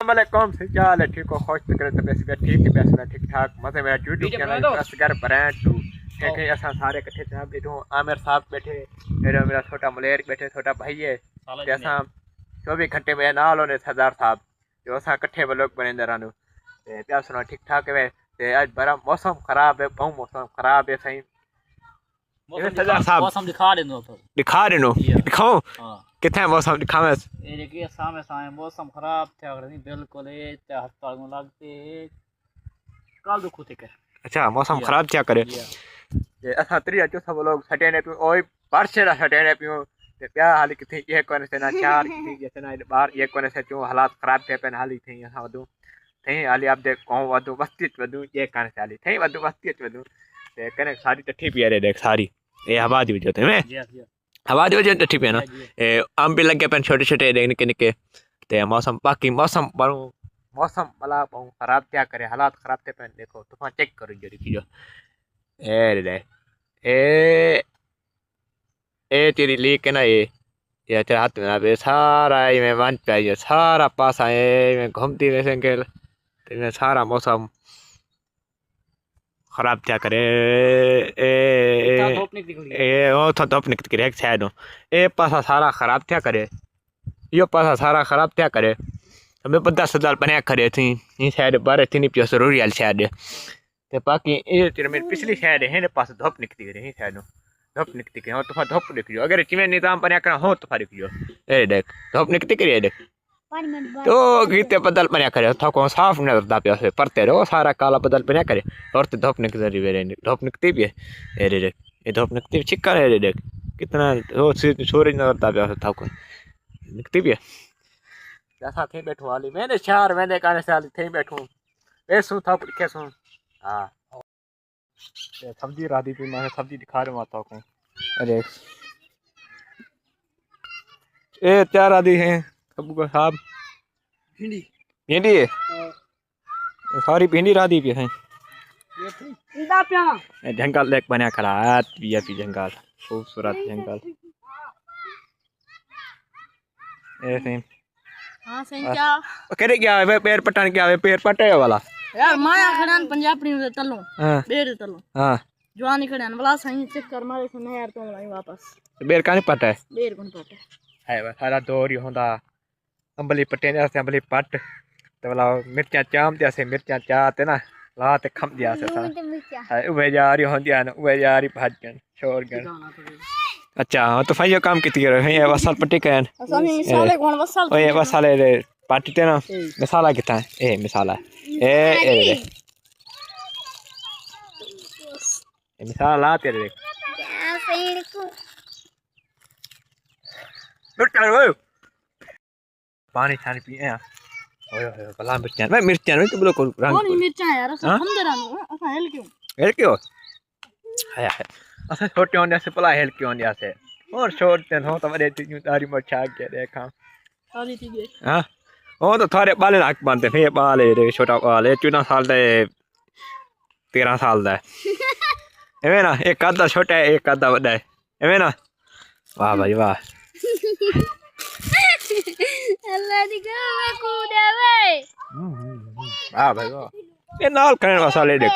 वालेकुम से क्या हाल है? ठीक हो? खुश तो करे तो पैसे ठीक है, पैसे ठीक ठाक मजे मेरा यूट्यूब चैनल असगर ब्रांड टू के असा सारे इकट्ठे थे बैठो आमिर साहब बैठे मेरा छोटा मलेर बैठे छोटा भाई है ते असा 24 घंटे में नाल होने सरदार साहब जो असा इकट्ठे लोग बने रहनो ते प्या सुना ठीक ठाक है ते आज बड़ा मौसम खराब है बहु मौसम खराब है सही सरदार साहब मौसम दिखा देनो दिखाओ किथे मौसम दिखावे ये देखिए सामने सामने मौसम खराब थे अगर नहीं बिल्कुल ये ते अस्पताल में लगते कल दुख होते के अच्छा मौसम खराब क्या करे ये असा त्रिया चौथा लोग सटेने पे ओए परसेरा सटेने पे ते प्या हाली किथे ये कोने से ना चार किथे जैसे ना बार ये कोने से जो हालात खराब थे पेन हाली थे असा वदू थे हाली आप देख कहूं वदू बस्ती वदू ये काने से हाली थे वदू बस्ती वदू ते कने सारी टठी पियारे देख सारी ये हवा दी वजह ते में हवा दी वजह टठी पे ना आम भी लगे पेन छोटे छोटे निके निके ते मौसम बाकी मौसम बड़ो मौसम भला बहुत खराब क्या करे हालात खराब थे पेन देखो तूफान चेक करो जो देखियो ए रे ए तेरी लीक है ना ये तेरे हाथ में ना सारा ये मैं मान पे ये सारा पास आए मैं घूमती वैसे के तेरे सारा मौसम खराब क्या करे ए ओ तो धूप निकल एक साइड ए पासा सारा खराब क्या करे यो पासा सारा खराब क्या करे हमें 50 साल बने खड़े थी ये साइड बारे थी नहीं पियो जरूरी वाली साइड ते बाकी ये तेरे मेरी पिछली साइड है ने पास धूप निकलती रही साइड धूप निकलती के हो तो धूप निकलियो अगर चिमे निजाम बने करना हो तो फरियो ए देख धूप निकलती करे देख तो गीते बदल बने करे था को साफ नजर दा पे से परते रहो सारा काला बदल बने करे और तो धूप निकल रही है धूप निकलती भी है ए देख ये धूप निकलती चिक्का है देख कितना वो सूरज नजर दा पे था को निकलती भी है जैसा थे बैठो वाली मैंने चार मैंने काने से थे बैठो ऐसू था लिखे सू हां सब्जी राधी पे मैं सब्जी दिखा रहा था को अरे ए क्या राधी है कबू का साहब भिंडी भिंडी है सारी भिंडी राधी पे है इंदा प्या जंगल लेक बना खड़ा है पी जंगल खूबसूरत जंगल ऐसे हां सही क्या करे क्या है पैर पटान क्या है पैर पटे वाला यार माया खड़ान पंजाबी में तलो हां बेर तलो हां जवानी खड़ान वाला सही चक्कर मारे से नहीं यार तो लाई वापस बेर काने पटा है बेर कौन पटा है सारा दौर ही होंदा अंबली पटे ने अंबली पट ते वाला मिर्चा चाम ते से मिर्चा चा ते ना ला ते खम दिया से है उबे जारी होंदिया न उबे जारी भाजन छोड़ गन अच्छा तो फाइयो काम किती करे है वसल पट्टी कहन असमी साले कौन वसल ओए वसाले रे पार्टी ते ना मसाला किता है ए मसाला ए मसाला तेरे देख पानी छानी पी ओए ओए भला मिर्चा मैं मिर्चा नहीं तो बोलो को रंग कौन मिर्चा यार सब हम दे रहा असा हेल क्यों है असा छोटे होने से भला हेल क्यों होने से और छोटे हो तो बड़े तारी मचा के देखा सारी चीजें हां ओ तो थारे बाले नाक बनते फे बाले रे छोटा बाले 14 साल दे 13 साल दा एवे ना एक आधा छोटा है एक आधा बड़ा है एवे ना वाह भाई वाह अल्लाह दी गवा कूदा वे वाह भाई वाह ये नाल करने वाला ले देख